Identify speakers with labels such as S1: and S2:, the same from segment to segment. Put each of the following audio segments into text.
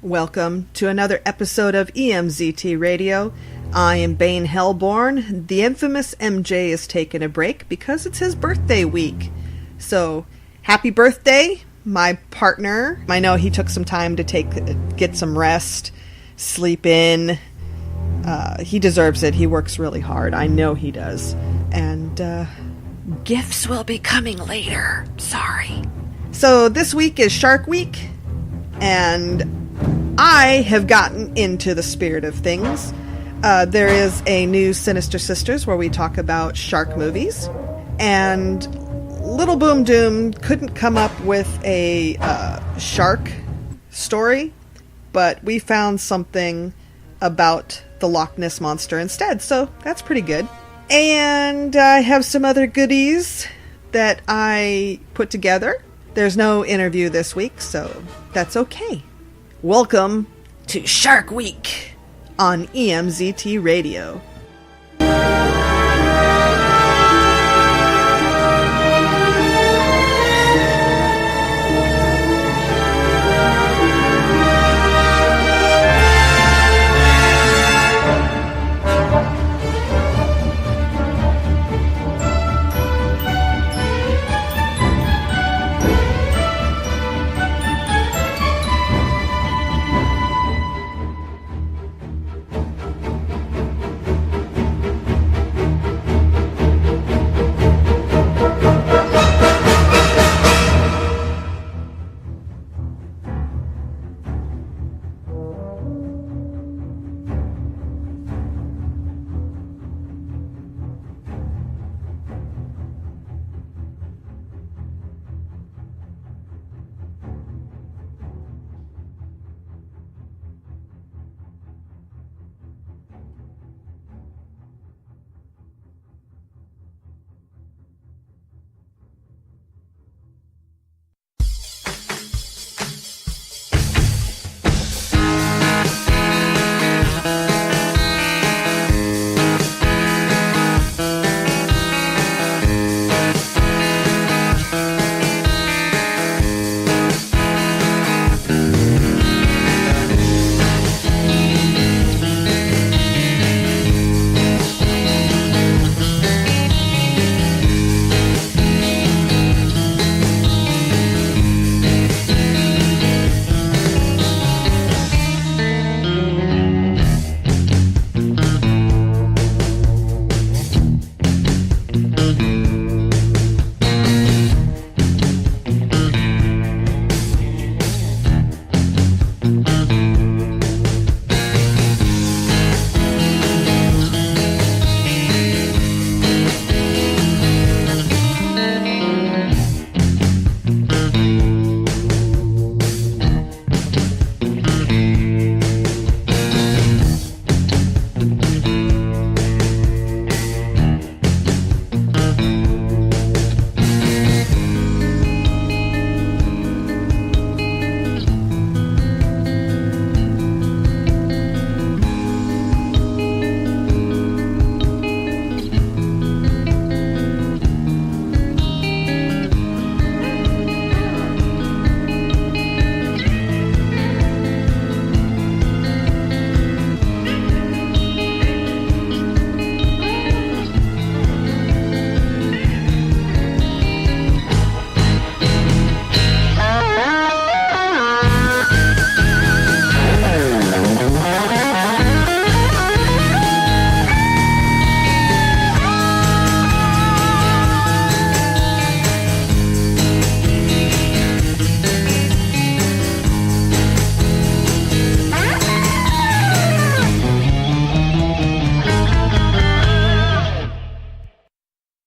S1: Welcome to another episode of EMZT Radio. I am Bane Hellborn. The infamous MJ is taking a break because it's his birthday week. So, happy birthday, my partner. I know he took some time to get some rest, sleep in. He deserves it. He works really hard. I know he does. And gifts will be coming later. Sorry. So this week is Shark Week, and I have gotten into the spirit of things. There is a new Sinister Sisters where we talk about shark movies, and Little Boom Doom couldn't come up with a shark story, but we found something about the Loch Ness Monster instead, so that's pretty good. And I have some other goodies that I put together. There's no interview this week, so that's okay. Welcome to Shark Week on EMZT Radio.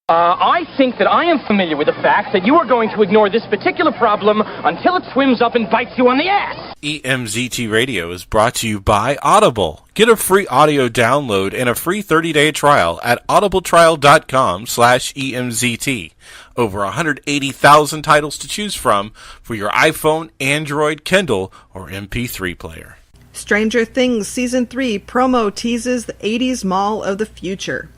S2: I think that I am familiar with the fact that you are going to ignore this particular problem until it swims up and bites you on the ass.
S3: EMZT Radio is brought to you by Audible. Get a free audio download and a free 30-day trial at audibletrial.com/EMZT. Over 180,000 titles to choose from for your iPhone, Android, Kindle, or MP3 player.
S1: Stranger Things Season 3 promo teases the 80s mall of the future.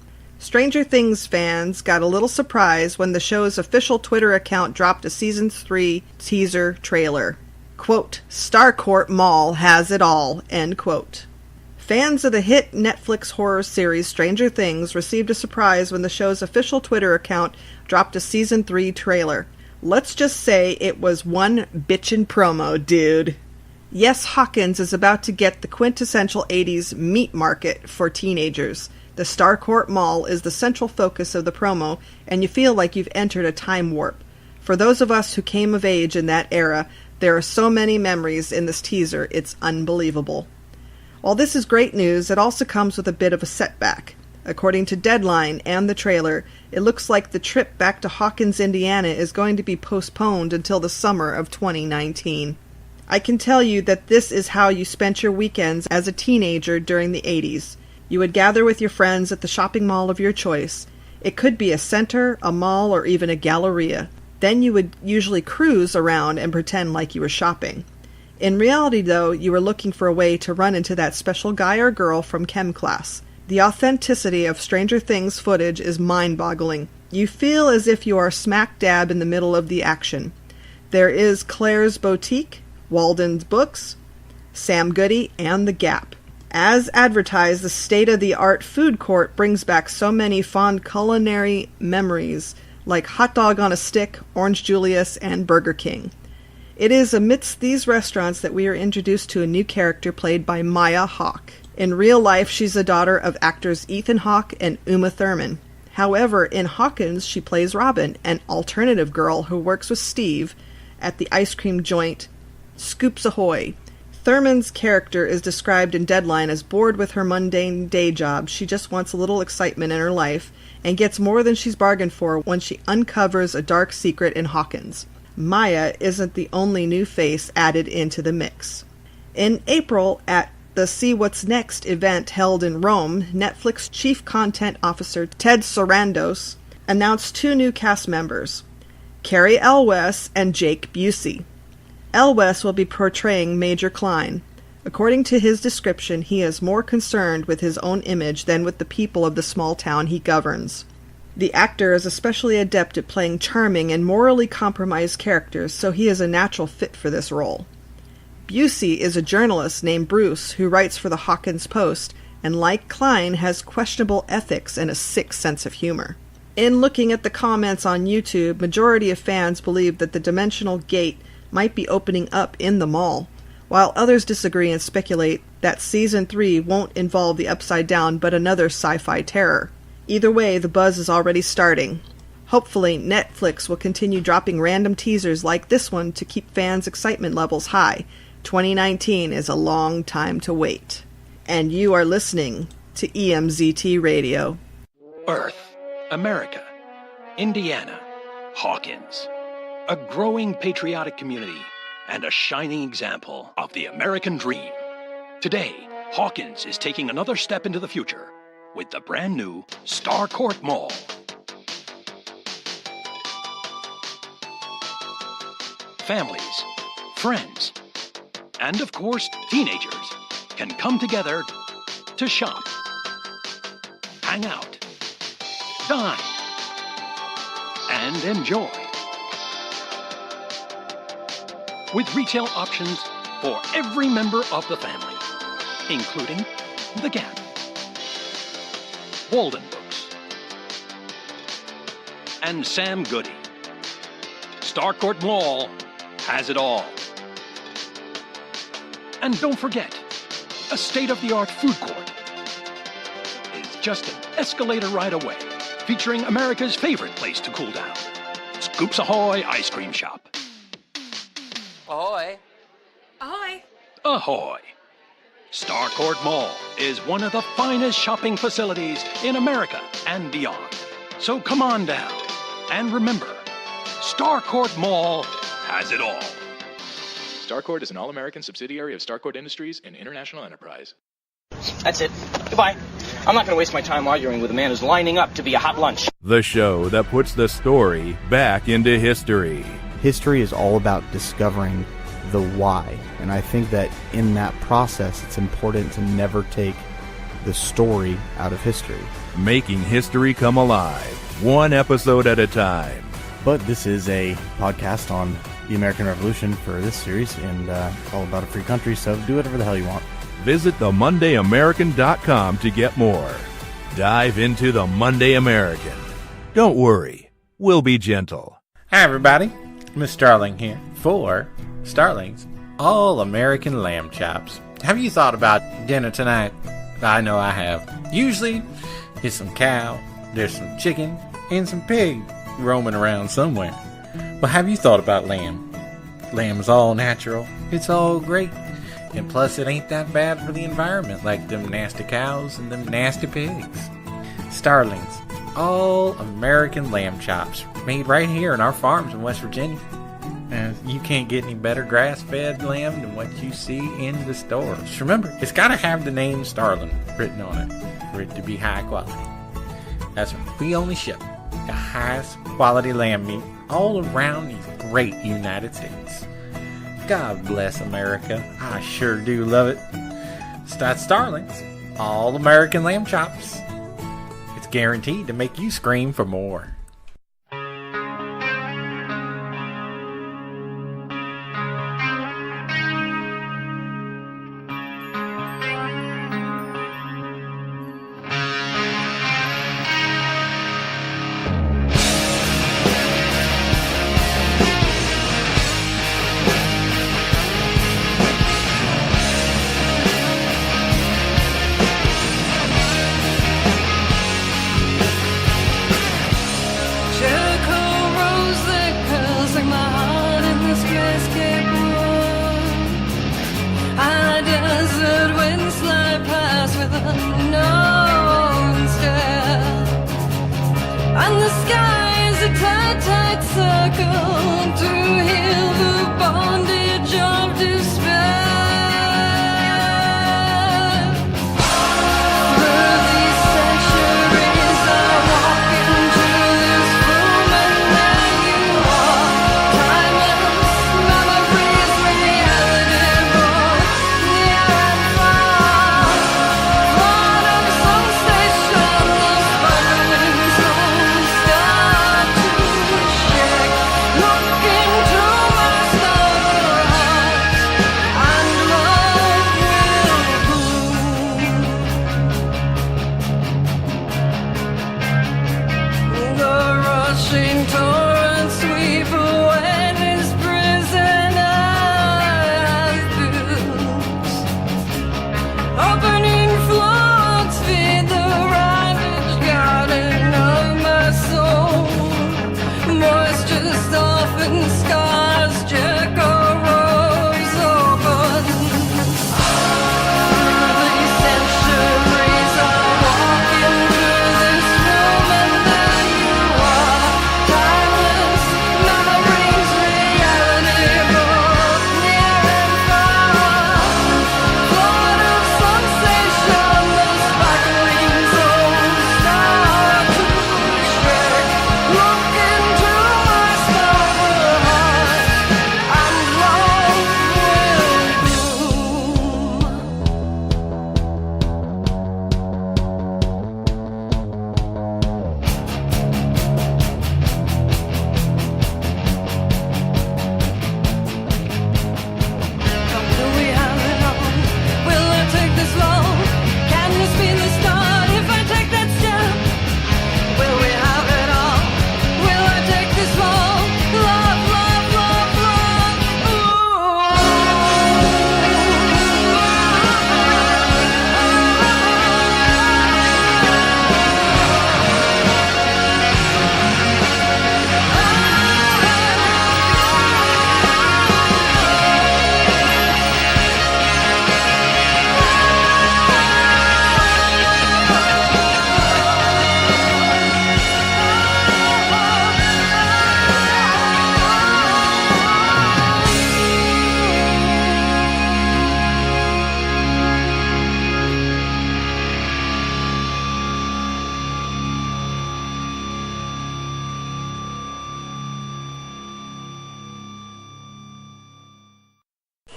S1: Stranger Things fans got a little surprised when the show's official Twitter account dropped a Season 3 teaser trailer. Quote, Starcourt Mall has it all, end quote. Fans of the hit Netflix horror series Stranger Things received a surprise when the show's official Twitter account dropped a Season 3 trailer. Let's just say it was one bitchin' promo, dude. Yes, Hawkins is about to get the quintessential 80s meat market for teenagers. The Starcourt Mall is the central focus of the promo, and you feel like you've entered a time warp. For those of us who came of age in that era, there are so many memories in this teaser, it's unbelievable. While this is great news, it also comes with a bit of a setback. According to Deadline and the trailer, it looks like the trip back to Hawkins, Indiana is going to be postponed until the summer of 2019. I can tell you that this is how you spent your weekends as a teenager during the 80s. You would gather with your friends at the shopping mall of your choice. It could be a center, a mall, or even a galleria. Then you would usually cruise around and pretend like you were shopping. In reality, though, you were looking for a way to run into that special guy or girl from chem class. The authenticity of Stranger Things footage is mind-boggling. You feel as if you are smack dab in the middle of the action. There is Claire's Boutique, Walden's Books, Sam Goody, and The Gap. As advertised, the state-of-the-art food court brings back so many fond culinary memories, like hot dog on a stick, Orange Julius, and Burger King. It is amidst these restaurants that we are introduced to a new character played by Maya Hawke. In real life, she's the daughter of actors Ethan Hawke and Uma Thurman. However, in Hawkins, she plays Robin, an alternative girl who works with Steve at the ice cream joint Scoops Ahoy. Thurman's character is described in Deadline as bored with her mundane day job. She just wants a little excitement in her life and gets more than she's bargained for when she uncovers a dark secret in Hawkins. Maya isn't the only new face added into the mix. In April, at the See What's Next event held in Rome, Netflix Chief Content Officer Ted Sarandos announced 2 new cast members, Carrie Elwes and Jake Busey. Elwes will be portraying Major Klein. According to his description, he is more concerned with his own image than with the people of the small town he governs. The actor is especially adept at playing charming and morally compromised characters, so he is a natural fit for this role. Busey is a journalist named Bruce who writes for the Hawkins Post, and like Klein, has questionable ethics and a sick sense of humor. In looking at the comments on YouTube, majority of fans believe that the Dimensional Gate might be opening up in the mall, while others disagree and speculate that Season 3 won't involve the Upside Down but another sci-fi terror. Either way, the buzz is already starting. Hopefully, Netflix will continue dropping random teasers like this one to keep fans' excitement levels high. 2019 is a long time to wait. And you are listening to EMZT Radio.
S4: Earth, America, Indiana, Hawkins. A growing patriotic community and a shining example of the American dream. Today, Hawkins is taking another step into the future with the brand new Starcourt Mall. Families, friends, and of course, teenagers can come together to shop, hang out, dine, and enjoy. With retail options for every member of the family, including The Gap, Walden Books, and Sam Goody. Starcourt Mall has it all. And don't forget, a state-of-the-art food court is just an escalator ride away, featuring America's favorite place to cool down, Scoops Ahoy Ice Cream Shop.
S5: Ahoy!
S6: Ahoy!
S4: Ahoy! Starcourt Mall is one of the finest shopping facilities in America and beyond. So come on down. And remember, Starcourt Mall has it all.
S7: Starcourt is an all-American subsidiary of Starcourt Industries and International Enterprise.
S2: That's it. Goodbye. I'm not going to waste my time arguing with a man who's lining up to be a hot lunch.
S8: The show that puts the story back into history.
S9: History is all about discovering the why, and I think that in that process it's important to never take the story out of history.
S8: Making history come alive, one episode at a time.
S9: But this is a podcast on the American Revolution for this series, and all about a free country, so do whatever the hell you want.
S8: Visit theMondayAmerican.com to get more. Dive into the Monday American. Don't worry, we'll be gentle.
S3: Hi everybody, Miss Starling here for Starling's All-American Lamb Chops. Have you thought about dinner tonight? I know I have. Usually, it's some cow, there's some chicken, and some pig roaming around somewhere. But have you thought about lamb? Lamb's all natural, it's all great. And plus, it ain't that bad for the environment like them nasty cows and them nasty pigs. Starling's All-American Lamb Chops, made right here in our farms in West Virginia. You can't get any better grass-fed lamb than what you see in the stores. Remember, it's got to have the name Starling written on it for it to be high quality. That's right, we only ship the highest quality lamb meat all around these great United States. God bless America. I sure do love it. That's Starling's All-American Lamb Chops. It's guaranteed to make you scream for more.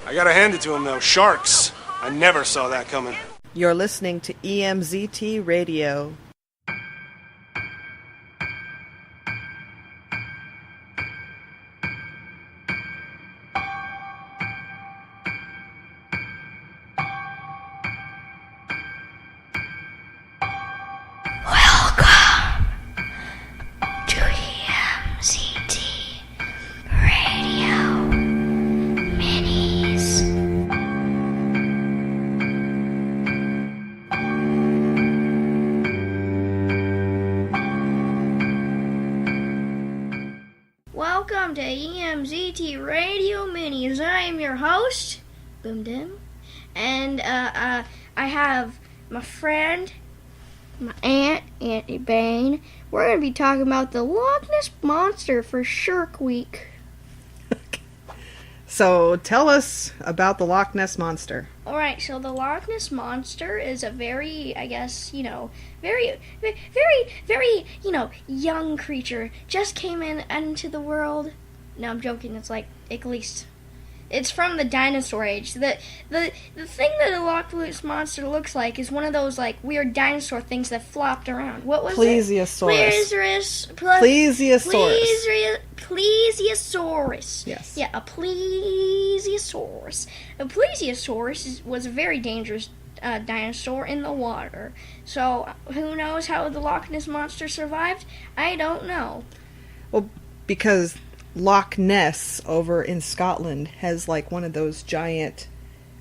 S5: I gotta hand it to him, though. Sharks. I never saw that coming.
S1: You're listening to EMZT Radio.
S6: EMZT Radio Minis. I am your host, Boom Dim, and I have my friend, my aunt, Auntie Bane. We're going to be talking about the Loch Ness Monster for Shark Week.
S1: So tell us about the Loch Ness Monster.
S6: Alright, so the Loch Ness Monster is a very, I guess, very, young creature. Just came into the world. No, I'm joking. It's like, at least, it's from the dinosaur age. The thing that a Loch Ness Monster looks like is one of those, like, weird dinosaur things that flopped around. What was
S1: Plesiosaurus.
S6: it? Plesiosaurus.
S1: Yes.
S6: Yeah, a plesiosaurus. A plesiosaurus was a very dangerous dinosaur in the water. So, who knows how the Loch Ness Monster survived? I don't know.
S1: Well, because Loch Ness over in Scotland has like one of those giant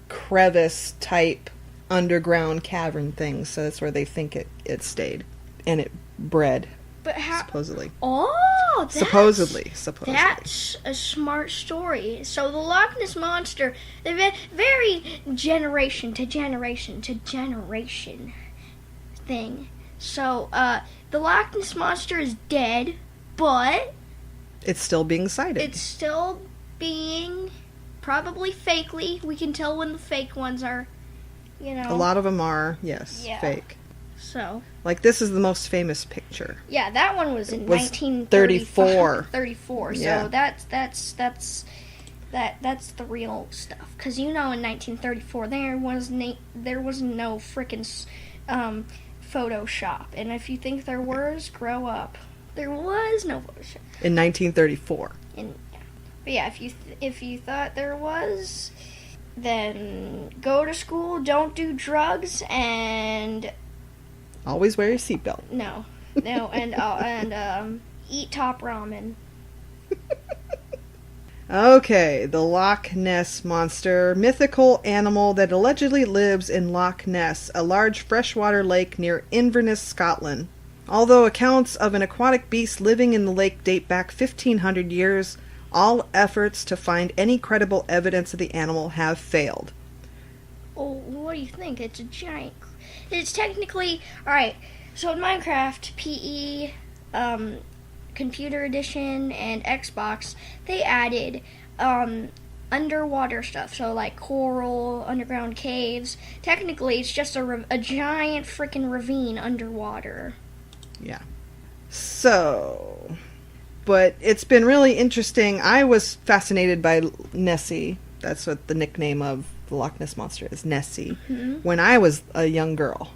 S1: crevice type underground cavern things, so that's where they think it stayed. And it bred.
S6: But how?
S1: Supposedly.
S6: Oh,
S1: Supposedly.
S6: That's a smart story. So the Loch Ness Monster, the very generation to generation thing. So, the Loch Ness Monster is dead, but
S1: it's still being sighted.
S6: It's still being, probably fakely. We can tell when the fake ones are,
S1: A lot of them are, yes, fake.
S6: So.
S1: Like, this is the most famous picture.
S6: Yeah, that one was in 1934. 34.
S1: Yeah.
S6: So that's the real stuff. Because in 1934 there was no frickin' Photoshop, and if you think there was, grow up. There was no Photoshop
S1: in 1934.
S6: But yeah, if you thought there was, then go to school, don't do drugs, and
S1: always wear your seatbelt.
S6: No, and eat top ramen.
S1: Okay, the Loch Ness Monster, mythical animal that allegedly lives in Loch Ness, a large freshwater lake near Inverness, Scotland. Although accounts of an aquatic beast living in the lake date back 1,500 years, all efforts to find any credible evidence of the animal have failed.
S6: Oh, what do you think? It's a giant. It's technically alright. So in Minecraft, PE, Computer Edition, and Xbox, they added underwater stuff. So like coral, underground caves. Technically, it's just a giant freaking ravine underwater.
S1: Yeah. So, but it's been really interesting. I was fascinated by Nessie. That's what the nickname of the Loch Ness Monster is, Nessie.
S6: Mm-hmm.
S1: When I was a young girl,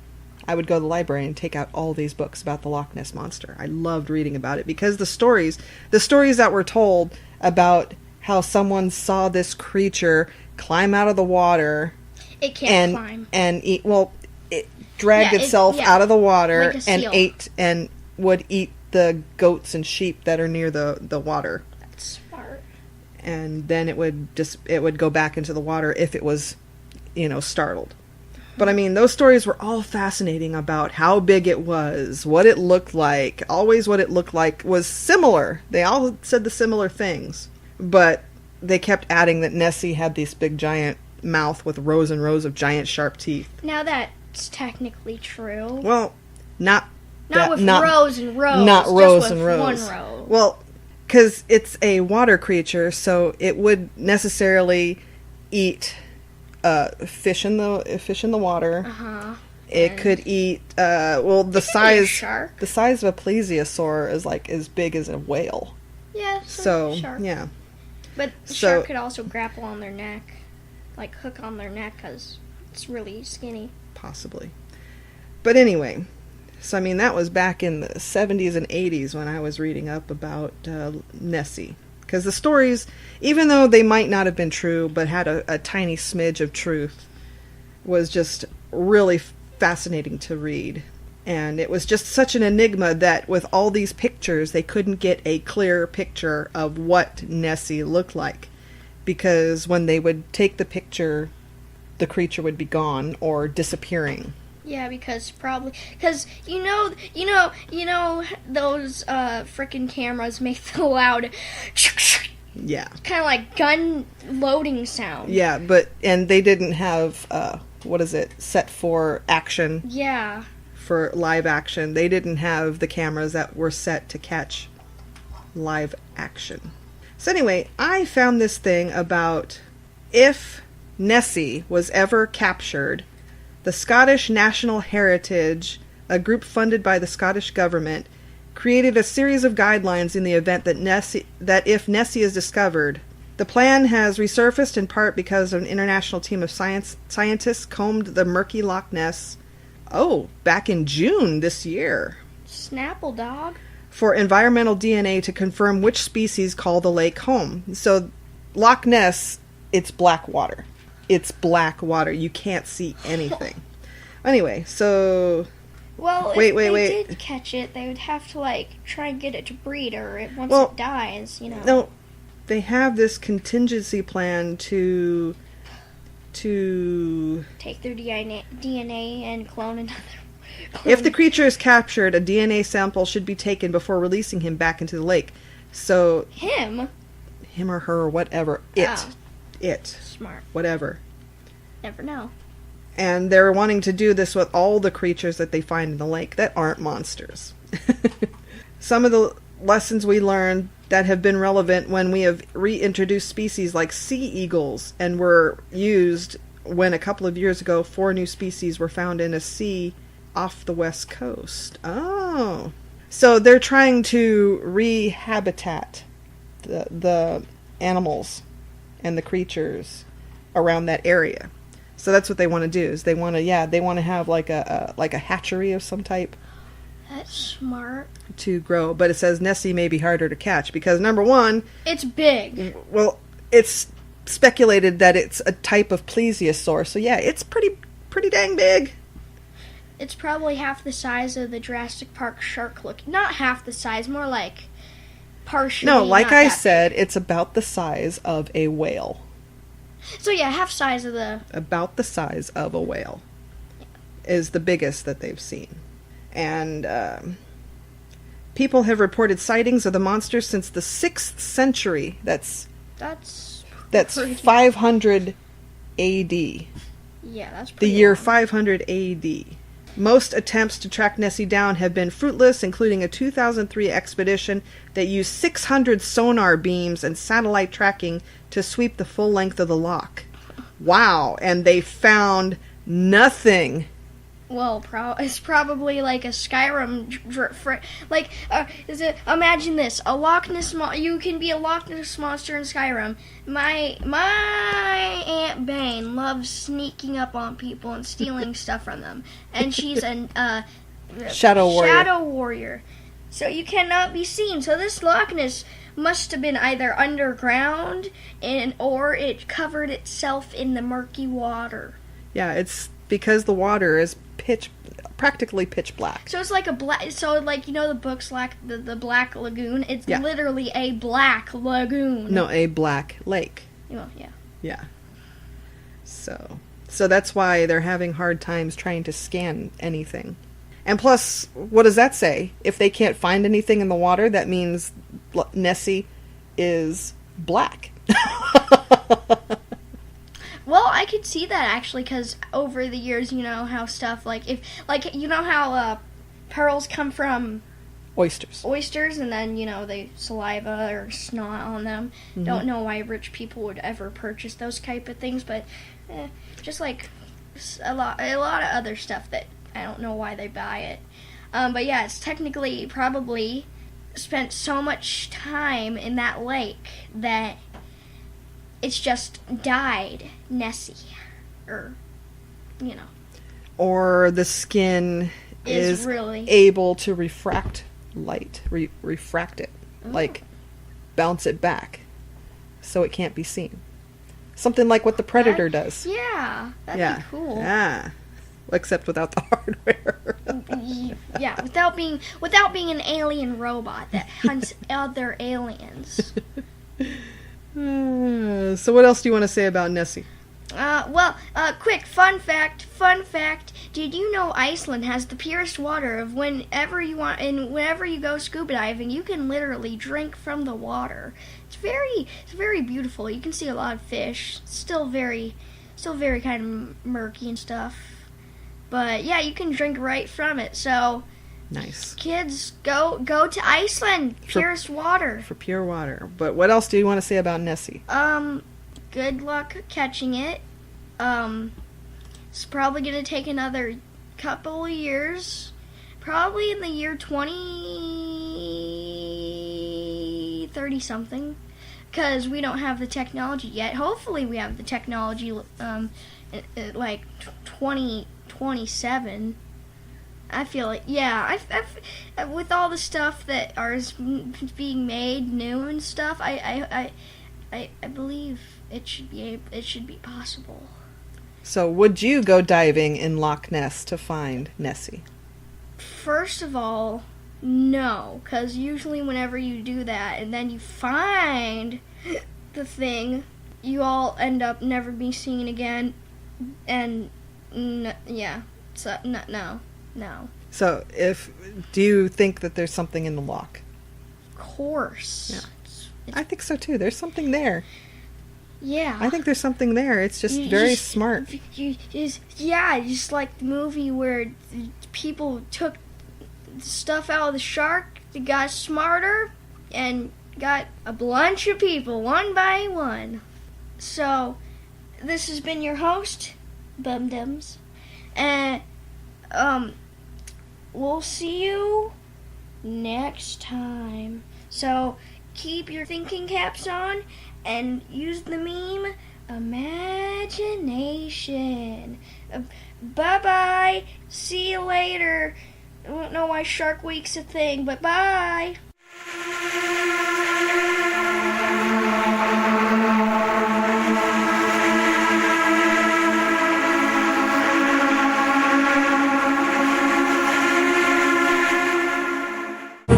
S1: I would go to the library and take out all these books about the Loch Ness Monster. I loved reading about it because the stories that were told about how someone saw this creature climb out of the water.
S6: It can't climb.
S1: And eat. Well, it dragged itself out of the water
S6: like
S1: and ate and would eat the goats and sheep that are near the water.
S6: That's smart.
S1: And then it would go back into the water if it was, startled. But I mean, those stories were all fascinating about how big it was, what it looked like. Always what it looked like was similar. They all said the similar things. But they kept adding that Nessie had this big giant mouth with rows and rows of giant sharp teeth.
S6: Now that's technically true.
S1: Well, not
S6: rows and rows.
S1: Not rows and rows.
S6: One row.
S1: Well, because it's a water creature, so it would necessarily eat fish in the water.
S6: Uh-huh.
S1: It could eat the size
S6: shark.
S1: The size of a plesiosaur is like as big as a whale.
S6: Yeah.
S1: So
S6: shark.
S1: yeah.
S6: But the shark could also grapple on their neck, like hook on their neck, because it's really skinny.
S1: Possibly. But anyway, so I mean that was back in the 70s and 80s when I was reading up about Nessie. Because the stories, even though they might not have been true, but had a tiny smidge of truth, was just really fascinating to read. And it was just such an enigma that with all these pictures, they couldn't get a clear picture of what Nessie looked like. Because when they would take the picture, the creature would be gone or disappearing.
S6: Yeah, because you know those frickin' cameras make the loud
S1: Yeah.
S6: Kind of like gun loading sound.
S1: Yeah, and they didn't have, set for action.
S6: Yeah.
S1: For live action. They didn't have the cameras that were set to catch live action. So anyway, I found this thing about if Nessie was ever captured, the Scottish National Heritage, a group funded by the Scottish government, created a series of guidelines in the event that if Nessie is discovered. The plan has resurfaced in part because an international team of scientists combed the murky Loch Ness, back in June this year.
S6: Snapple dog.
S1: For environmental DNA to confirm which species call the lake home. So, Loch Ness, it's black water. It's black water. You can't see anything. Anyway, so...
S6: Well,
S1: if
S6: they did catch it, they would have to, try and get it to breed, or once it dies,
S1: No, they have this contingency plan to
S6: take their DNA and clone another.
S1: If the creature is captured, a DNA sample should be taken before releasing him back into the lake. So...
S6: Him
S1: or her or whatever. It.
S6: Smart.
S1: Whatever.
S6: Never know.
S1: And they're wanting to do this with all the creatures that they find in the lake that aren't monsters. Some of the lessons we learned that have been relevant when we have reintroduced species like sea eagles and were used when a couple of years ago 4 new species were found in a sea off the west coast. Oh. So they're trying to rehabitat the animals and the creatures around that area. So that's what they want to do. Is they want to have like a hatchery of some type.
S6: That's smart.
S1: To grow, but it says Nessie may be harder to catch because number one,
S6: it's big.
S1: Well, it's speculated that it's a type of plesiosaur. So yeah, it's pretty dang big.
S6: It's probably half the size of the Jurassic Park shark look. Not half the size, more like partially.
S1: No, like I said, it's about the size of a whale.
S6: So yeah, half size of the...
S1: About the size of a whale is the biggest that they've seen. And people have reported sightings of the monster since the 6th century. That's 500 AD.
S6: Yeah, that's
S1: the year 500 AD. Most attempts to track Nessie down have been fruitless, including a 2003 expedition that used 600 sonar beams and satellite tracking to sweep the full length of the loch. Wow, and they found nothing.
S6: Well, it's probably like a Skyrim, imagine this, a Loch Ness you can be a Loch Ness monster in Skyrim. My Aunt Bane loves sneaking up on people and stealing stuff from them, and she's a
S1: Shadow
S6: warrior. So you cannot be seen. So this Loch Ness must have been either underground or it covered itself in the murky water.
S1: Yeah, it's because the water is practically pitch black.
S6: So it's like the books like the Black Lagoon. It's literally a black lagoon.
S1: No, a black lake.
S6: Well, yeah.
S1: Yeah. So that's why they're having hard times trying to scan anything. And plus, what does that say? If they can't find anything in the water, that means Nessie is black.
S6: Well, I could see that actually, because over the years, you know how stuff how pearls come from oysters, and then they saliva or snot on them. Mm-hmm. Don't know why rich people would ever purchase those type of things, but just like a lot of other stuff that I don't know why they buy it. But yeah, it's technically probably spent so much time in that lake that it's just died Nessie. Or
S1: the skin is
S6: really
S1: able to refract light. Refract it. Like, bounce it back. So it can't be seen. Something like what the Predator does.
S6: Yeah, that'd be cool.
S1: Yeah. Except without the hardware.
S6: Yeah, without being an alien robot that hunts other aliens.
S1: So what else do you want to say about Nessie?
S6: Quick fun fact. Did you know Iceland has the purest water of whenever you want, and whenever you go scuba diving, you can literally drink from the water. It's very beautiful. You can see a lot of fish. Still very kind of murky and stuff. But yeah, you can drink right from it. So
S1: Nice.
S6: Kids, go to Iceland. Purest water.
S1: For pure water. But what else do you want to say about Nessie?
S6: Good luck catching it. It's probably going to take another couple of years. Probably in the year 2030 something. Because we don't have the technology yet. Hopefully we have the technology like 2027. I feel like, yeah, with all the stuff that is being made new and stuff, I believe it should be possible.
S1: So, would you go diving in Loch Ness to find Nessie?
S6: First of all, no, because usually whenever you do that and then you find the thing, you all end up never being seen again, and yeah, so no.
S1: So, do you think that there's something in the loch?
S6: Of course.
S1: Yeah. I think so too. There's something there.
S6: Yeah.
S1: I think there's something there. It's just very smart.
S6: Just like the movie where people took stuff out of the shark, they got smarter, and got a bunch of people, one by one. So, this has been your host, Bum Dums, and we'll see you next time. So, keep your thinking caps on and use the meme imagination. Bye-bye. See you later. I don't know why Shark Week's a thing, but bye.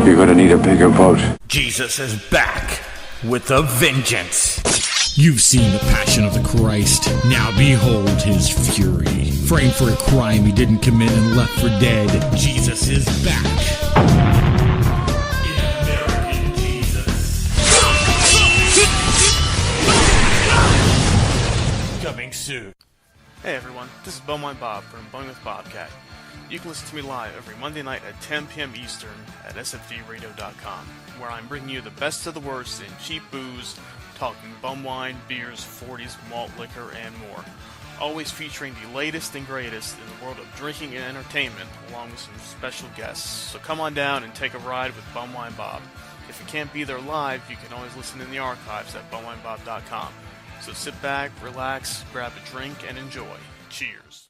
S10: You're gonna need a bigger boat.
S11: Jesus is back with a vengeance. You've seen the passion of the Christ. Now behold his fury. Framed for a crime he didn't commit and left for dead. Jesus is back. In American Jesus. Coming soon.
S12: Hey everyone, this is Bowmine Bob from Bowling with Bobcat. You can listen to me live every Monday night at 10 p.m. Eastern at sfdradio.com, where I'm bringing you the best of the worst in cheap booze, talking bum wine, beers, 40s, malt liquor, and more. Always featuring the latest and greatest in the world of drinking and entertainment, along with some special guests. So come on down and take a ride with Bumwine Bob. If you can't be there live, you can always listen in the archives at bumwinebob.com. So sit back, relax, grab a drink, and enjoy. Cheers.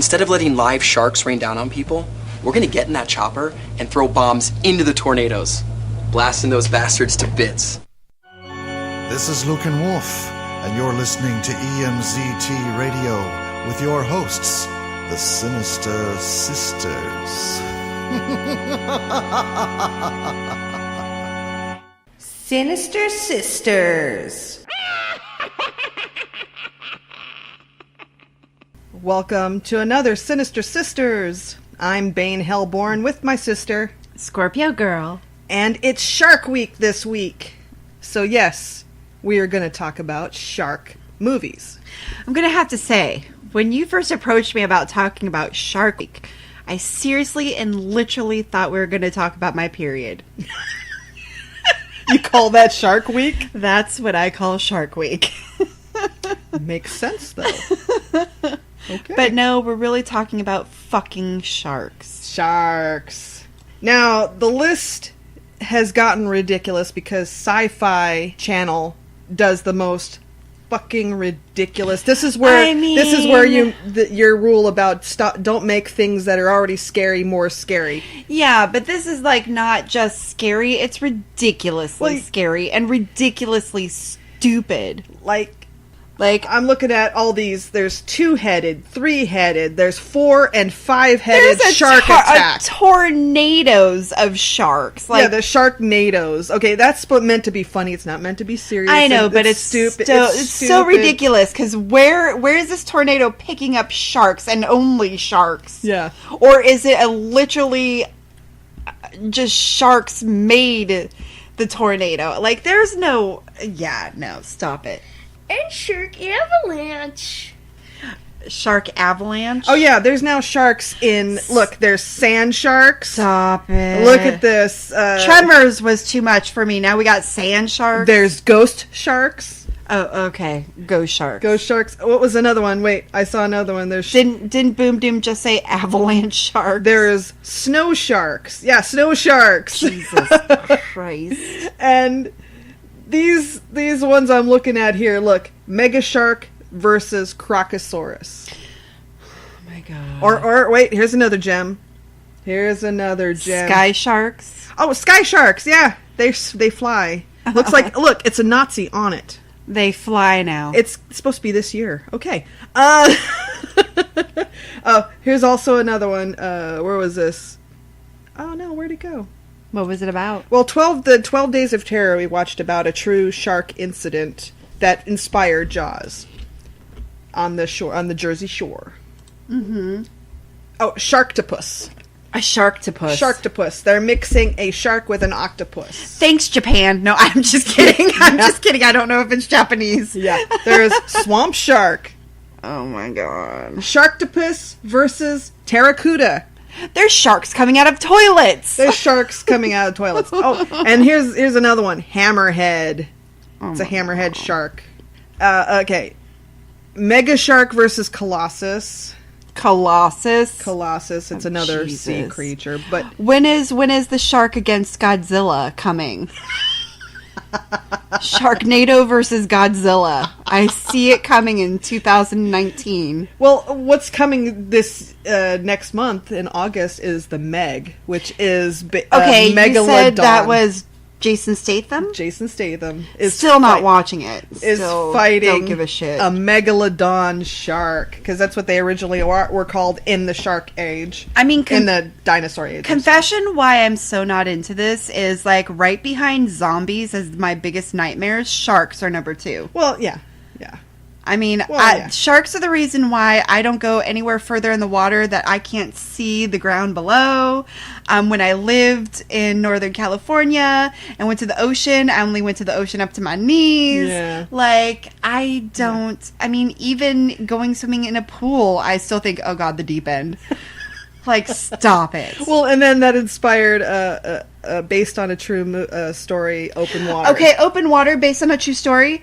S13: instead of letting live sharks rain down on people, we're gonna get in that chopper and throw bombs into the tornadoes, blasting those bastards to bits.
S14: This is Luke and Wolf, and you're listening to EMZT Radio with your hosts, the Sinister Sisters.
S1: Sinister Sisters. Welcome to another Sinister Sisters. I'm Bane Hellborn with my sister,
S15: Scorpio Girl.
S1: And it's Shark Week this week. So yes, we are going to talk about shark movies.
S15: I'm going to have to say, when you first approached me about talking about Shark Week, I seriously and literally thought we were going to talk about my period.
S1: You call that Shark Week?
S15: That's what I call Shark Week.
S1: Makes sense, though. Okay.
S15: But no, we're really talking about fucking sharks.
S1: Sharks. Now, the list has gotten ridiculous because Sci-Fi Channel does the most fucking ridiculous. This is where your rule about don't make things that are already scary more scary.
S15: Yeah, but this is like not just scary, it's ridiculously scary and ridiculously stupid.
S1: Like, I'm looking at all these. There's 2-headed, 3-headed, there's 4- and 5-headed shark attack.
S15: Tornadoes of sharks.
S1: Yeah, the Sharknadoes. Okay, that's meant to be funny. It's not meant to be serious.
S15: I know, but it's
S1: stupid.
S15: It's so ridiculous, because where is this tornado picking up sharks and only sharks?
S1: Yeah.
S15: Or is it literally just sharks made the tornado? Like, there's no... Yeah, no, stop it.
S6: And Shark Avalanche.
S15: Shark Avalanche?
S1: Oh, yeah, there's now sharks in... Look, there's sand sharks.
S15: Stop it.
S1: Look at this.
S15: Tremors was too much for me. Now we got sand sharks.
S1: There's ghost sharks.
S15: Oh, okay. Ghost sharks.
S1: Ghost sharks. What was another one? Wait, I saw another one. There's
S15: Didn't Boom Doom just say avalanche sharks?
S1: There's snow sharks. Yeah, snow sharks.
S15: Jesus Christ.
S1: And... These ones I'm looking at here, look, Mega Shark versus Crocosaurus.
S15: Oh my god.
S1: Or wait, here's another gem.
S15: Sky sharks?
S1: Oh, sky sharks, yeah. They fly. Looks like, look, it's a Nazi on it.
S15: They fly now.
S1: It's supposed to be this year. Okay. Here's also another one. Where was this? Oh no, where'd it go?
S15: What was it about?
S1: Well, 12 Days of Terror, we watched about a true shark incident that inspired Jaws on the Jersey Shore.
S15: Mm-hmm.
S1: Oh, Sharktopus.
S15: A sharktopus.
S1: Sharktopus. They're mixing a shark with an octopus.
S15: Thanks, Japan. No, I'm just kidding. Just kidding. I don't know if it's Japanese.
S1: Yeah. There's Swamp Shark.
S15: Oh my god.
S1: Sharktopus versus Terracuda.
S15: There's sharks coming out of toilets.
S1: There's sharks coming out of toilets. Oh, and here's another one. Hammerhead. It's a hammerhead shark. Okay. Mega Shark versus Colossus.
S15: Colossus.
S1: It's another sea creature. But
S15: when is the shark against Godzilla coming? Sharknado versus Godzilla. I see it coming in 2019.
S1: Well, what's coming this next month in August is the Meg, which is
S15: okay.
S1: Megalodon.
S15: You said that was Jason Statham.
S1: Jason Statham is
S15: still not watching it.
S1: Is fighting.
S15: Don't give a shit.
S1: A megalodon shark, because that's what they originally were called in the Shark Age.
S15: I mean,
S1: in the dinosaur age.
S15: Confession: why I'm so not into this is like right behind zombies as my biggest nightmares. Sharks are number 2.
S1: Well, yeah.
S15: I mean,
S1: well,
S15: sharks are the reason why I don't go anywhere further in the water that I can't see the ground below. When I lived in Northern California and went to the ocean, I only went to the ocean up to my knees.
S1: Yeah.
S15: Like, I don't... I mean, even going swimming in a pool, I still think, oh god, the deep end. Like, stop it.
S1: Well, and then that inspired, based on a true story, Open Water.
S15: Okay, Open Water, based on a true story.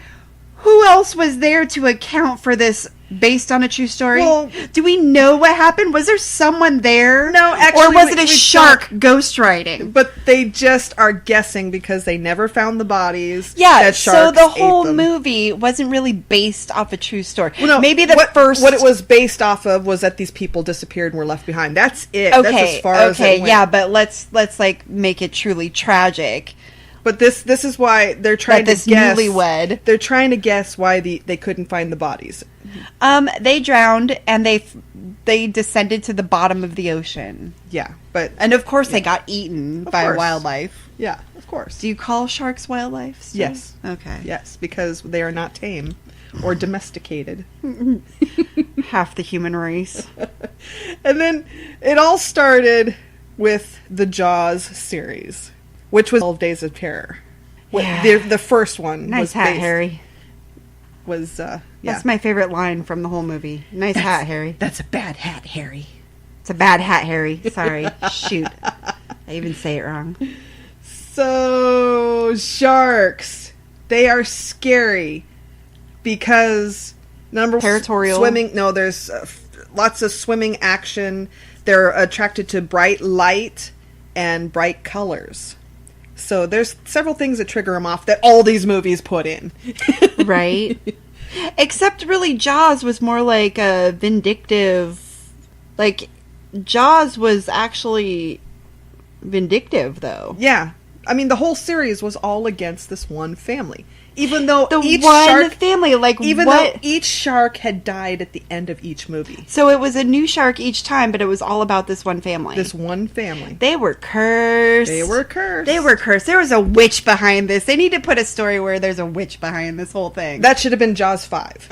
S15: Who else was there to account for this based on a true story?
S1: Well,
S15: do we know what happened? Was there someone there?
S1: No, actually,
S15: or was it a
S1: we
S15: shark ghostwriting?
S1: But they just are guessing because they never found the bodies.
S15: Yeah,
S1: that
S15: so
S1: sharks
S15: the
S1: ate
S15: whole
S1: them.
S15: movie wasn't really based off a true story.
S1: Well, no,
S15: maybe the
S1: what it was based off of was that these people disappeared and were left behind. That's it.
S15: Okay,
S1: That's as far as it went.
S15: yeah, but let's like make it truly tragic.
S1: But this is why they're trying
S15: That
S1: to guess.
S15: newlywed.
S1: They're trying to guess why they couldn't find the bodies.
S15: They drowned and they descended to the bottom of the ocean.
S1: Yeah,
S15: and of course they got eaten by
S1: course.
S15: wildlife.
S1: Yeah, of course.
S15: Do you call sharks wildlife still?
S1: Yes.
S15: Okay.
S1: Yes, because they are not tame or domesticated.
S15: Half the human race.
S1: And then it all started with the Jaws series, which was 12 Days of Terror.
S15: Yeah.
S1: The first one.
S15: Nice
S1: was
S15: hat,
S1: based-
S15: Harry.
S1: Was yeah.
S15: That's my favorite line from the whole movie. Nice hat, Harry.
S1: That's a bad hat, Harry.
S15: It's a bad hat, Harry. Sorry. Shoot. I even say it wrong.
S1: So, sharks. They are scary because
S15: Territorial.
S1: Swimming. No, there's lots of swimming action. They're attracted to bright light and bright colors. So there's several things that trigger them off that all these movies put in.
S15: Right. Except really Jaws was more like a vindictive, like Jaws was actually vindictive though.
S1: Yeah. I mean, the whole series was all against this one family. Even though
S15: each shark family, like
S1: even
S15: what?
S1: though each shark had died at the end of each movie.
S15: So it was a new shark each time, but it was all about this one family.
S1: This one family.
S15: They were cursed.
S1: They were cursed.
S15: They were cursed. There was a witch behind this. They need to put a story where there's a witch behind this whole thing.
S1: That should have been Jaws 5.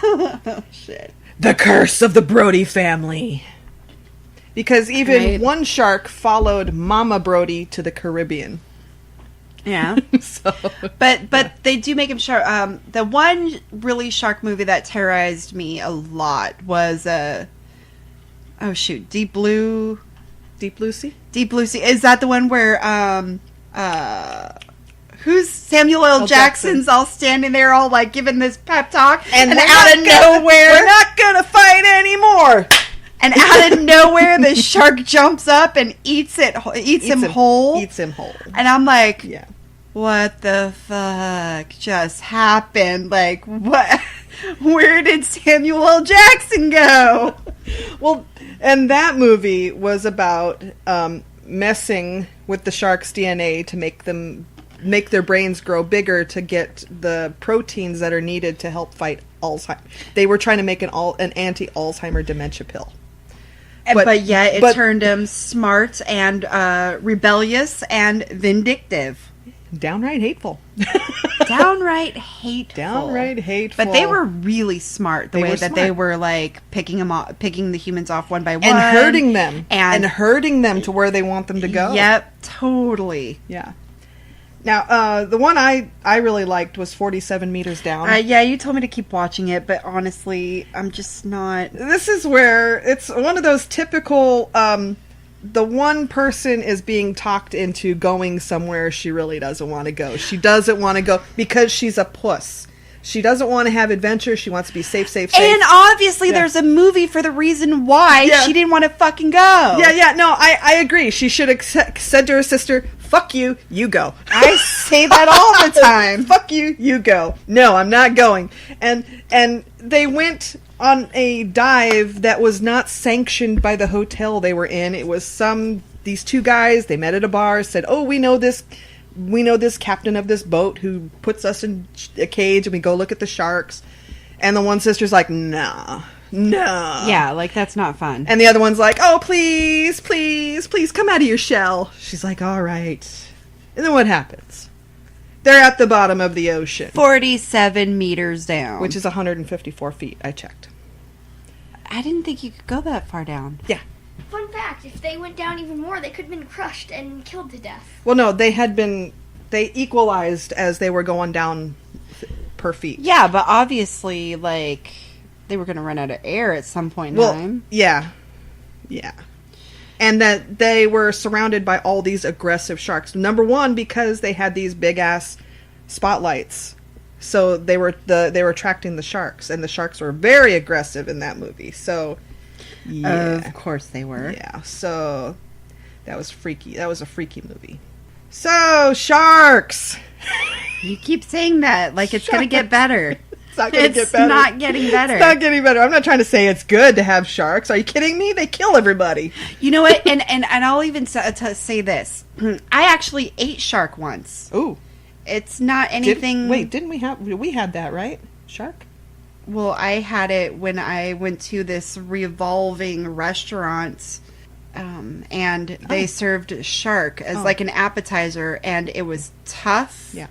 S15: Oh, shit.
S1: The curse of the Brody family. Because even one shark followed Mama Brody to the Caribbean.
S15: Yeah. But they do make him shark. The one really shark movie that terrorized me a lot was Deep Blue.
S1: Deep Blue Sea?
S15: Deep Blue Sea. Is that the one where who's Samuel L. Jackson's all standing there all like giving this pep talk and out of nowhere
S1: we're not gonna fight anymore.
S15: And out of nowhere, the shark jumps up and eats him whole.
S1: Eats him whole.
S15: And I'm like,
S1: yeah.
S15: What the fuck just happened? Like, what? Where did Samuel L. Jackson go?
S1: Well, and that movie was about messing with the shark's DNA to make their brains grow bigger to get the proteins that are needed to help fight Alzheimer's. They were trying to make an anti-Alzheimer dementia pill.
S15: But yet it turned him smart and rebellious and vindictive.
S1: Downright hateful.
S15: Downright hateful.
S1: Downright hateful.
S15: But they were really smart the way that they were like picking the humans off one by one
S1: and hurting them and hurting them to where they want them to go.
S15: Yep, totally.
S1: Yeah. Now, the one I really liked was 47 Meters Down.
S15: Yeah, you told me to keep watching it, but honestly, I'm just not.
S1: This is where it's one of those typical, the one person is being talked into going somewhere she really doesn't want to go. She doesn't want to go because she's a puss. She doesn't want to have adventure. She wants to be safe.
S15: And obviously there's a movie for the reason why she didn't want to fucking go.
S1: Yeah. No, I agree. She should have said to her sister, fuck you, you go.
S15: I say that all the time.
S1: Fuck you, you go. No, I'm not going. And they went on a dive that was not sanctioned by the hotel they were in. It was these two guys, they met at a bar, said, oh, we know this captain of this boat who puts us in a cage and we go look at the sharks. And the one sister's like, no.
S15: Yeah, like that's not fun.
S1: And the other one's like, oh, please come out of your shell. She's like, all right. And then what happens? They're at the bottom of the ocean.
S15: 47 meters down.
S1: Which is 154 feet, I checked.
S15: I didn't think you could go that far down.
S1: Yeah.
S6: Fun fact, if they went down even more, they could have been crushed and killed to death.
S1: Well, no, they equalized as they were going down per feet.
S15: Yeah, but obviously, like, they were going to run out of air at some point in time.
S1: Yeah. And that they were surrounded by all these aggressive sharks. Number one, because they had these big-ass spotlights So they were attracting the sharks, and the sharks were very aggressive in that movie. So yeah.
S15: Of course they were.
S1: Yeah. So that was freaky. That was a freaky movie. So sharks.
S15: You keep saying that like it's going to get better.
S1: It's not going to get better.
S15: It's not getting better.
S1: It's not getting better. I'm not trying to say it's good to have sharks. Are you kidding me? They kill everybody.
S15: You know what? And I'll even say this. I actually ate shark once.
S1: Ooh.
S15: It's not anything...
S1: Didn't we had that, right? Shark?
S15: Well, I had it when I went to this revolving restaurant, and they served shark as like an appetizer, and it was tough.
S1: Yeah.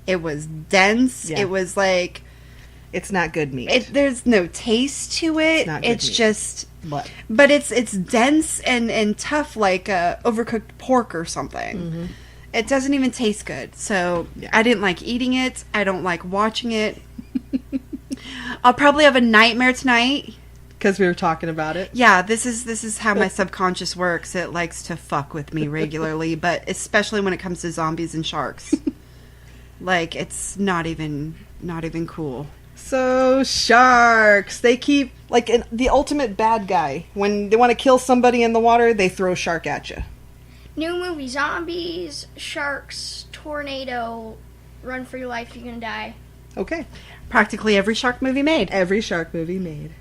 S15: It was dense. Yeah. It was like...
S1: It's not good meat.
S15: There's no taste to it.
S1: It's not good meat.
S15: Just... But it's dense and tough like overcooked pork or something. Mm-hmm. It doesn't even taste good. So I didn't like eating it. I don't like watching it. I'll probably have a nightmare tonight.
S1: Because we were talking about it.
S15: Yeah, this is how my subconscious works. It likes to fuck with me regularly, but especially when it comes to zombies and sharks. Like, it's not even cool.
S1: So, sharks. They keep, like, the ultimate bad guy. When they want to kill somebody in the water, they throw a shark at you.
S6: New movie, zombies, sharks, tornado, run for your life, you're gonna die.
S1: Okay.
S15: Practically every shark movie made.
S1: Every shark movie made.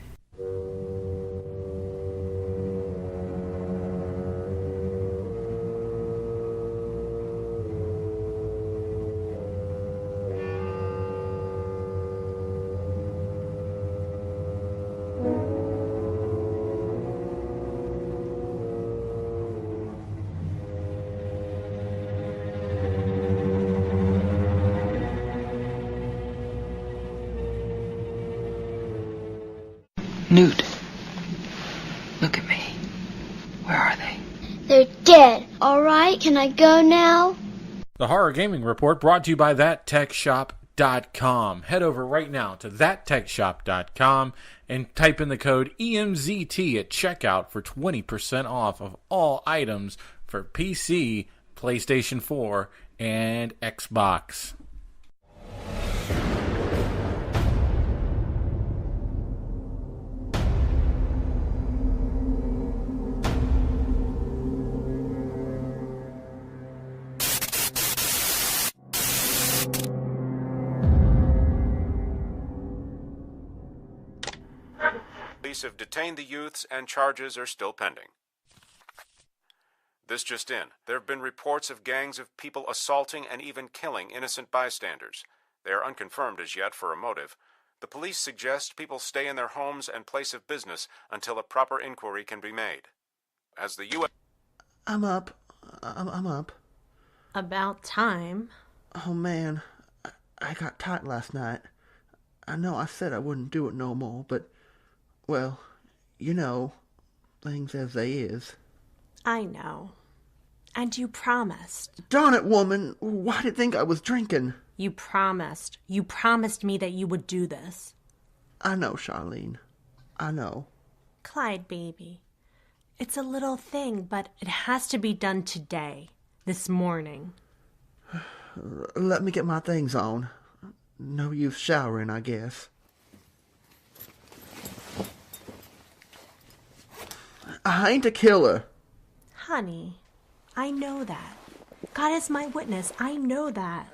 S16: Newt, look at me. Where are they?
S17: They're dead. All right, can I go now?
S3: The Horror Gaming Report brought to you by ThatTechShop.com. Head over right now to ThatTechShop.com and type in the code EMZT at checkout for 20% off of all items for PC, PlayStation 4, and Xbox.
S18: Police have detained the youths and charges are still pending. This just in. There have been reports of gangs of people assaulting and even killing innocent bystanders. They are unconfirmed as yet for a motive. The police suggest people stay in their homes and place of business until a proper inquiry can be made. As the U.S.
S19: I'm up. I'm up.
S20: About time.
S19: Oh, man. I got tight last night. I know I said I wouldn't do it no more, but... Well, you know, things as they is.
S20: I know. And you promised.
S19: Darn it, woman. Why did you think I was drinking?
S20: You promised. You promised me that you would do this.
S19: I know, Charlene. I know.
S20: Clyde, baby. It's a little thing, but it has to be done today. This morning.
S19: Let me get my things on. No use showering, I guess. I ain't a killer.
S20: Honey, I know that. God is my witness. I know that.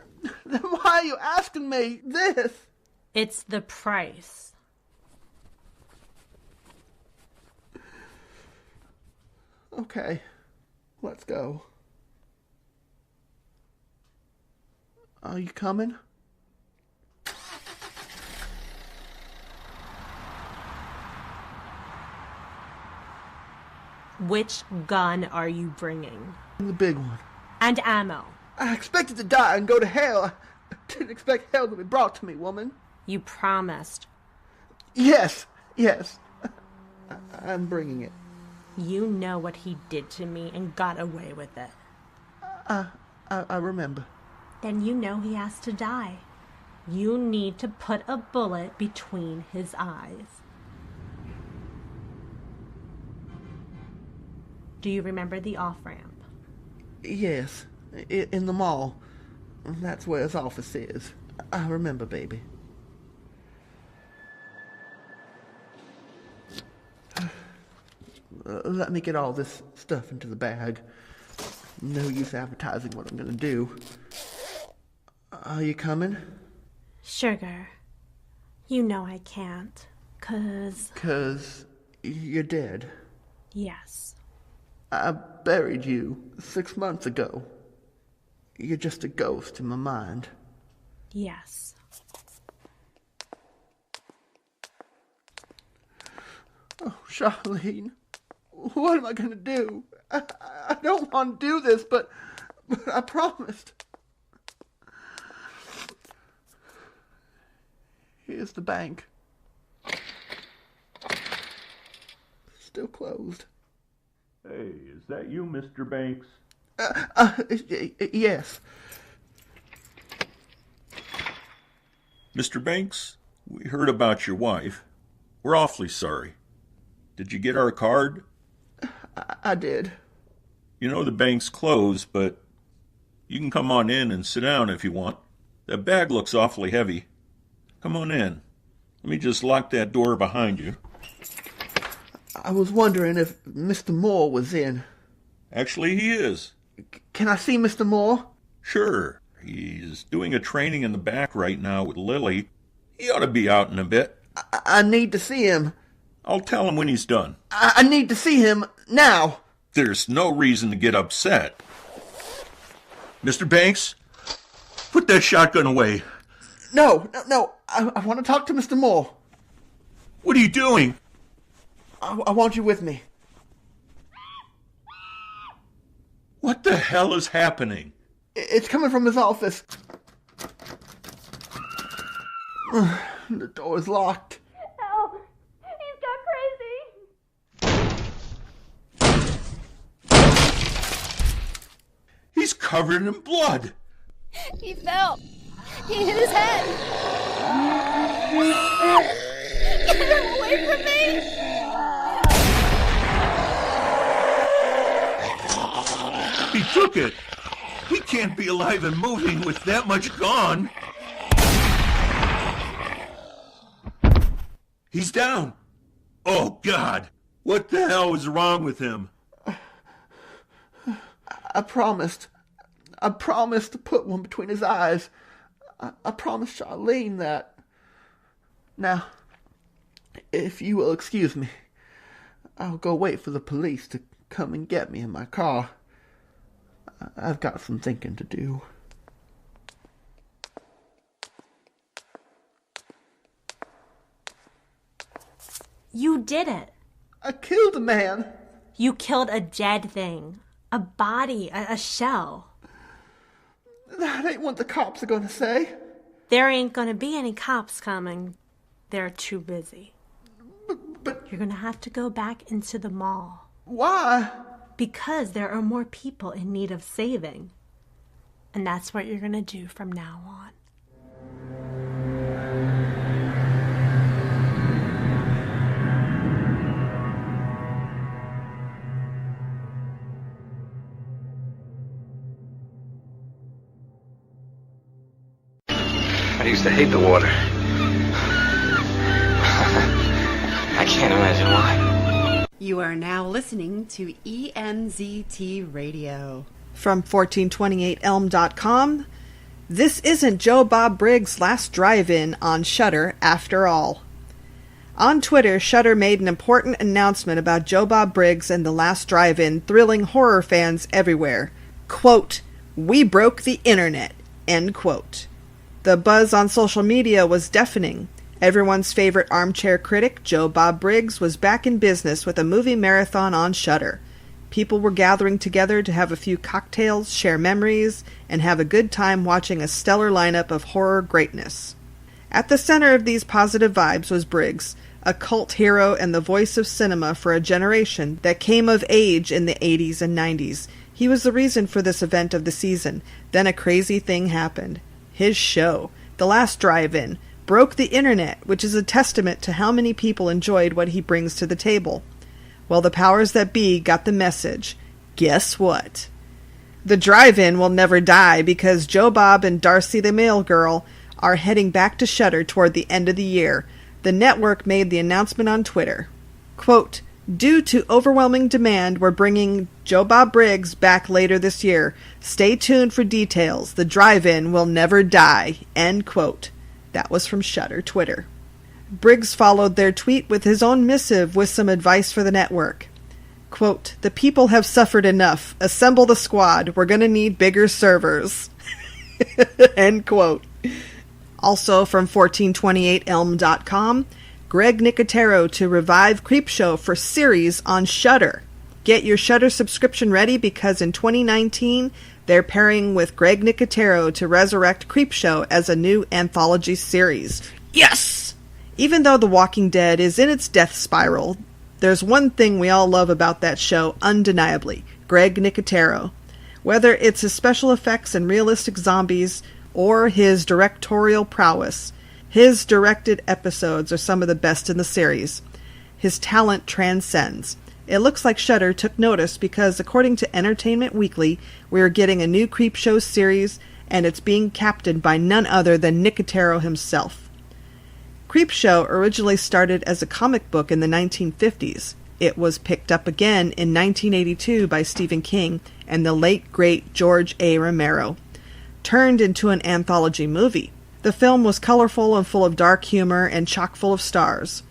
S19: Then why are you asking me this?
S20: It's the price.
S19: Okay, let's go. Are you coming?
S20: Which gun are you bringing?
S19: The big one.
S20: And ammo.
S19: I expected to die and go to hell. I didn't expect hell to be brought to me, woman.
S20: You promised.
S19: Yes. I'm bringing it.
S20: You know what he did to me and got away with it.
S19: I remember.
S20: Then you know he has to die. You need to put a bullet between his eyes. Do you remember the off-ramp?
S19: Yes, in the mall. That's where his office is. I remember, baby. Let me get all this stuff into the bag. No use advertising what I'm gonna do. Are you coming?
S20: Sugar, you know I can't, 'cause...
S19: 'Cause you're dead.
S20: Yes.
S19: I buried you 6 months ago. You're just a ghost in my mind.
S20: Yes.
S19: Oh, Charlene, what am I gonna do? I don't want to do this, but I promised. Here's the bank. Still closed.
S8: Hey, is that you, Mr. Banks?
S19: Yes.
S8: Mr. Banks, we heard about your wife. We're awfully sorry. Did you get our card?
S19: I did.
S8: You know the bank's closed, but you can come on in and sit down if you want. That bag looks awfully heavy. Come on in. Let me just lock that door behind you.
S19: I was wondering if Mr. Moore was in.
S8: Actually, he is.
S19: Can I see Mr. Moore?
S8: Sure. He's doing a training in the back right now with Lily. He ought to be out in a bit.
S19: I need to see him.
S8: I'll tell him when he's done.
S19: I need to see him now.
S8: There's no reason to get upset. Mr. Banks, put that shotgun away.
S19: No. I want to talk to Mr. Moore.
S8: What are you doing?
S19: I want you with me.
S8: What the hell is happening?
S19: It's coming from his office. The door is locked.
S17: Help! He's gone crazy.
S8: He's covered in blood.
S17: He fell. He hit his head. Get him away from me!
S8: He took it. He can't be alive and moving with that much gone. He's down. Oh, God. What the hell is wrong with him?
S19: I promised to put one between his eyes. I promised Charlene that. Now, if you will excuse me, I'll go wait for the police to come and get me in my car. I've got some thinking to do.
S20: You did it.
S19: I killed a man.
S20: You killed a dead thing. A body, a shell.
S19: That ain't what the cops are going to say.
S20: There ain't going to be any cops coming. They're too busy.
S19: But
S20: you're going to have to go back into the mall.
S19: Why?
S20: Because there are more people in need of saving. And that's what you're going to do from now on.
S10: I used to hate the water. I can't imagine why.
S15: You are now listening to EMZT Radio.
S1: From 1428elm.com, this isn't Joe Bob Briggs' last drive-in on Shudder after all. On Twitter, Shudder made an important announcement about Joe Bob Briggs and the last drive-in, thrilling horror fans everywhere. Quote, "We broke the internet," end quote. The buzz on social media was deafening. Everyone's favorite armchair critic, Joe Bob Briggs, was back in business with a movie marathon on Shudder. People were gathering together to have a few cocktails, share memories, and have a good time watching a stellar lineup of horror greatness. At the center of these positive vibes was Briggs, a cult hero and the voice of cinema for a generation that came of age in the 80s and 90s. He was the reason for this event of the season. Then a crazy thing happened. His show, The Last Drive-In, broke the internet, which is a testament to how many people enjoyed what he brings to the table. Well, the powers that be got the message. Guess what? The drive-in will never die because Joe Bob and Darcy the Mail Girl are heading back to Shudder toward the end of the year. The network made the announcement on Twitter. Quote, "Due to overwhelming demand, we're bringing Joe Bob Briggs back later this year. Stay tuned for details. The drive-in will never die." End quote. That was from Shudder Twitter. Briggs followed their tweet with his own missive with some advice for the network. Quote, "The people have suffered enough. Assemble the squad. We're going to need bigger servers." End quote. Also from 1428elm.com, Greg Nicotero to revive Creepshow for series on Shudder. Get your Shudder subscription ready because in 2019, they're pairing with Greg Nicotero to resurrect Creepshow as a new anthology series. Yes! Even though The Walking Dead is in its death spiral, there's one thing we all love about that show, undeniably, Greg Nicotero. Whether it's his special effects and realistic zombies, or his directorial prowess, his directed episodes are some of the best in the series. His talent transcends. It looks like Shudder took notice because, according to Entertainment Weekly, we are getting a new Creepshow series, and it's being captained by none other than Nicotero himself. Creepshow originally started as a comic book in the 1950s. It was picked up again in 1982 by Stephen King and the late, great George A. Romero. Turned into an anthology movie. The film was colorful and full of dark humor and chock full of stars.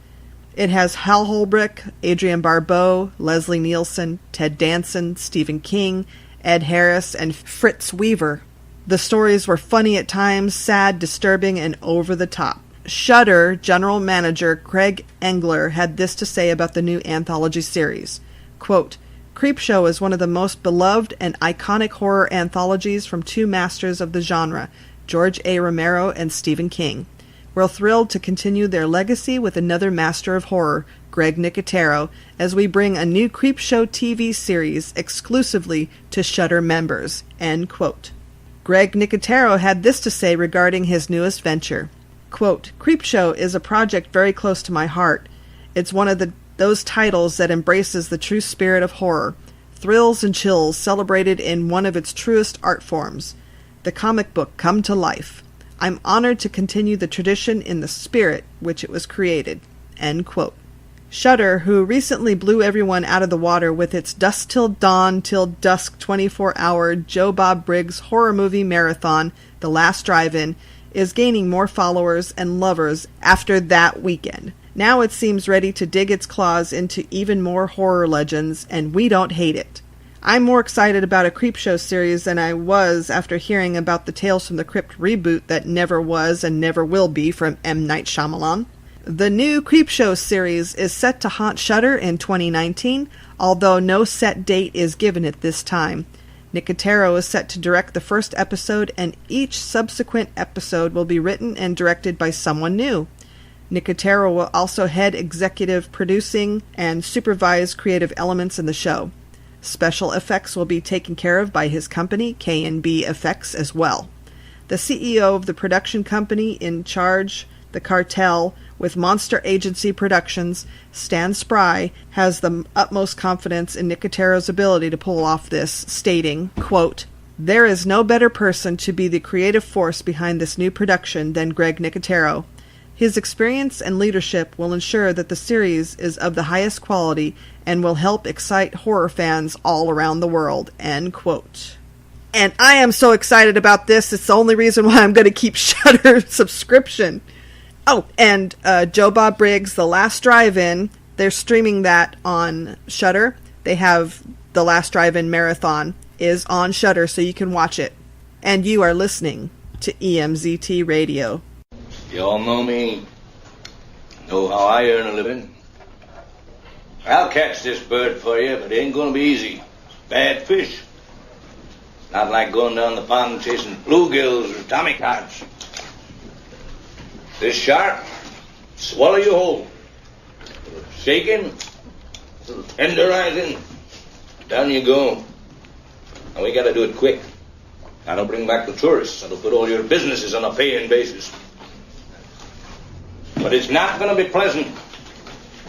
S1: It has Hal Holbrook, Adrienne Barbeau, Leslie Nielsen, Ted Danson, Stephen King, Ed Harris, and Fritz Weaver. The stories were funny at times, sad, disturbing, and over the top. Shudder general manager Craig Engler had this to say about the new anthology series. Quote, "Creepshow is one of the most beloved and iconic horror anthologies from two masters of the genre, George A. Romero and Stephen King. We're thrilled to continue their legacy with another master of horror, Greg Nicotero, as we bring a new Creepshow TV series exclusively to Shudder members." End quote. Greg Nicotero had this to say regarding his newest venture. Quote, "Creepshow is a project very close to my heart. It's one of those titles that embraces the true spirit of horror, thrills and chills celebrated in one of its truest art forms, the comic book come to life. I'm honored to continue the tradition in the spirit which it was created." End quote. Shudder, who recently blew everyone out of the water with its dusk till dawn till dusk 24-hour Joe Bob Briggs horror movie marathon, The Last Drive-In, is gaining more followers and lovers after that weekend. Now it seems ready to dig its claws into even more horror legends, and we don't hate it. I'm more excited about a Creepshow series than I was after hearing about the Tales from the Crypt reboot that never was and never will be from M. Night Shyamalan. The new Creepshow series is set to haunt Shudder in 2019, although no set date is given at this time. Nicotero is set to direct the first episode, and each subsequent episode will be written and directed by someone new. Nicotero will also head executive producing and supervise creative elements in the show. Special effects will be taken care of by his company, K&B Effects, as well. The CEO of the production company in charge, the cartel, with Monster Agency Productions, Stan Spry, has the utmost confidence in Nicotero's ability to pull off this, stating, quote, "There is no better person to be the creative force behind this new production than Greg Nicotero. His experience and leadership will ensure that the series is of the highest quality and will help excite horror fans all around the world." End quote. And I am so excited about this. It's the only reason why I'm going to keep Shudder subscription. Oh, and Joe Bob Briggs, The Last Drive-In, they're streaming that on Shudder. They have The Last Drive-In Marathon is on Shudder, so you can watch it. And you are listening to EMZT Radio.
S21: You all know me, know how I earn a living. I'll catch this bird for you, but it ain't gonna be easy. Bad fish. Not like going down the pond chasing bluegills or tommycods. This shark, swallow you whole. Shaking, tenderizing, down you go. And we gotta do it quick. That'll bring back the tourists. That'll put all your businesses on a paying basis. But it's not gonna be pleasant.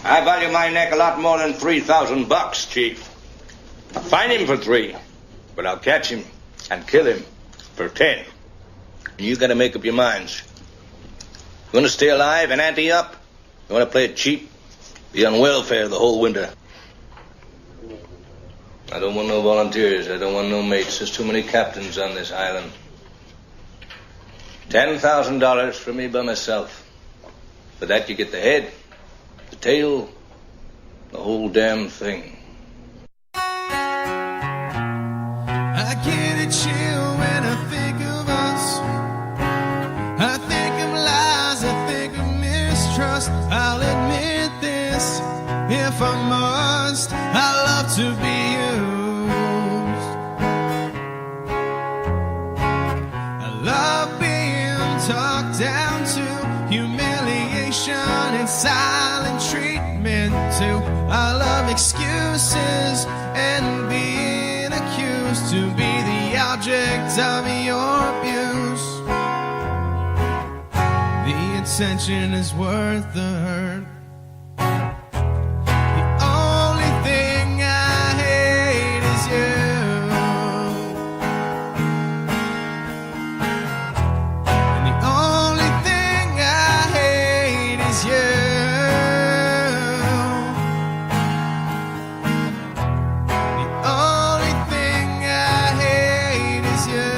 S21: I value my neck a lot more than $3,000, Chief. Find him for 3, but I'll catch him and kill him for 10. You gotta make up your minds. You want to stay alive and ante up? You want to play it cheap? Be on welfare the whole winter. I don't want no volunteers. I don't want no mates. There's too many captains on this island. $10,000 for me by myself. For that you get the head, the tail, the whole damn thing.
S4: I get a chill when I think of us. I think of lies, I think of mistrust. I'll admit this, if I must. I love to be used. I love being talked down to, humiliation and silent treatment too. I love excuses and being accused to be the object of your abuse. The attention is worth the hurt. The only thing I hate is you. And the only thing I hate is you. The only thing I hate is you.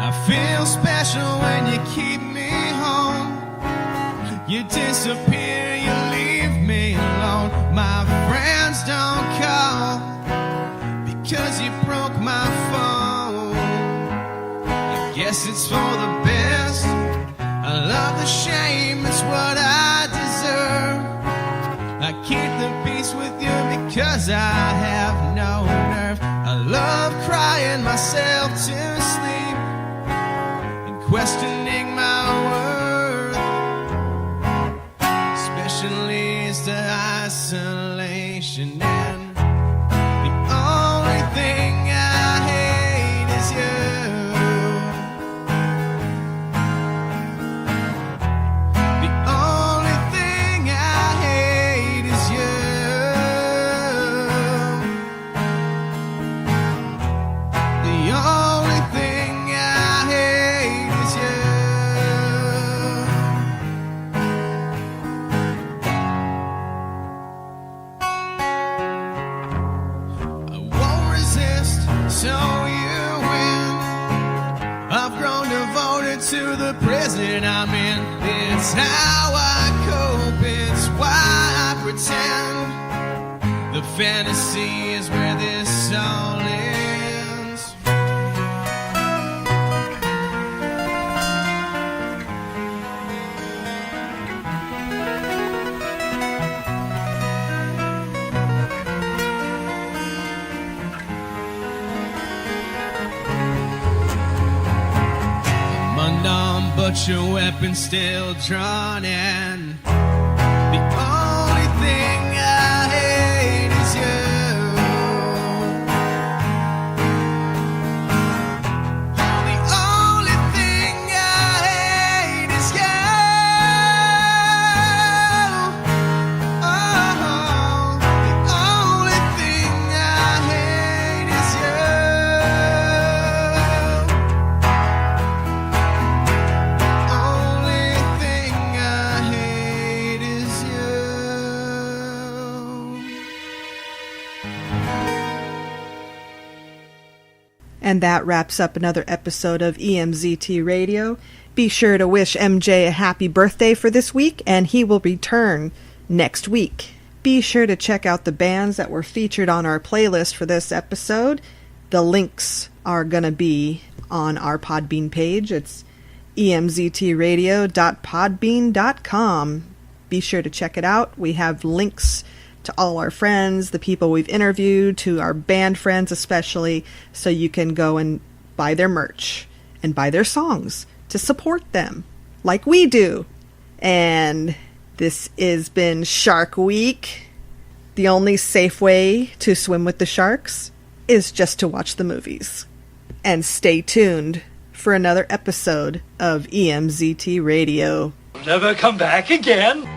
S4: I feel special when you keep me home. You disappear, you leave me alone. My friends don't call because you broke my phone. I guess it's for the best. I love the shame, it's what I deserve. I keep the peace with you because I have no nerve. I love crying myself to sleep and questioning my worth, especially as to isolation. And the only thing I hate is you. The only thing I hate is you. The only thing I hate is you. I won't resist, so you win. I've grown devoted to the prison I'm in. It's how I cope, it's why I pretend. The fantasy is where this all ends. I'm undone, but your weapon's still drawn in. The only thing I hate is you. The only thing I hate is you. Oh, the only thing I hate is you. Only thing I hate is you.
S1: And that wraps up another episode of EMZT Radio. Be sure to wish MJ a happy birthday for this week, and he will return next week. Be sure to check out the bands that were featured on our playlist for this episode. The links are going to be on our Podbean page. It's emztradio.podbean.com. Be sure to check it out. We have links to all our friends, the people we've interviewed, to our band friends especially, so you can go and buy their merch and buy their songs to support them, like we do. And this has been Shark Week. The only safe way to swim with the sharks is just to watch the movies. And stay tuned for another episode of EMZT Radio.
S22: Never come back again.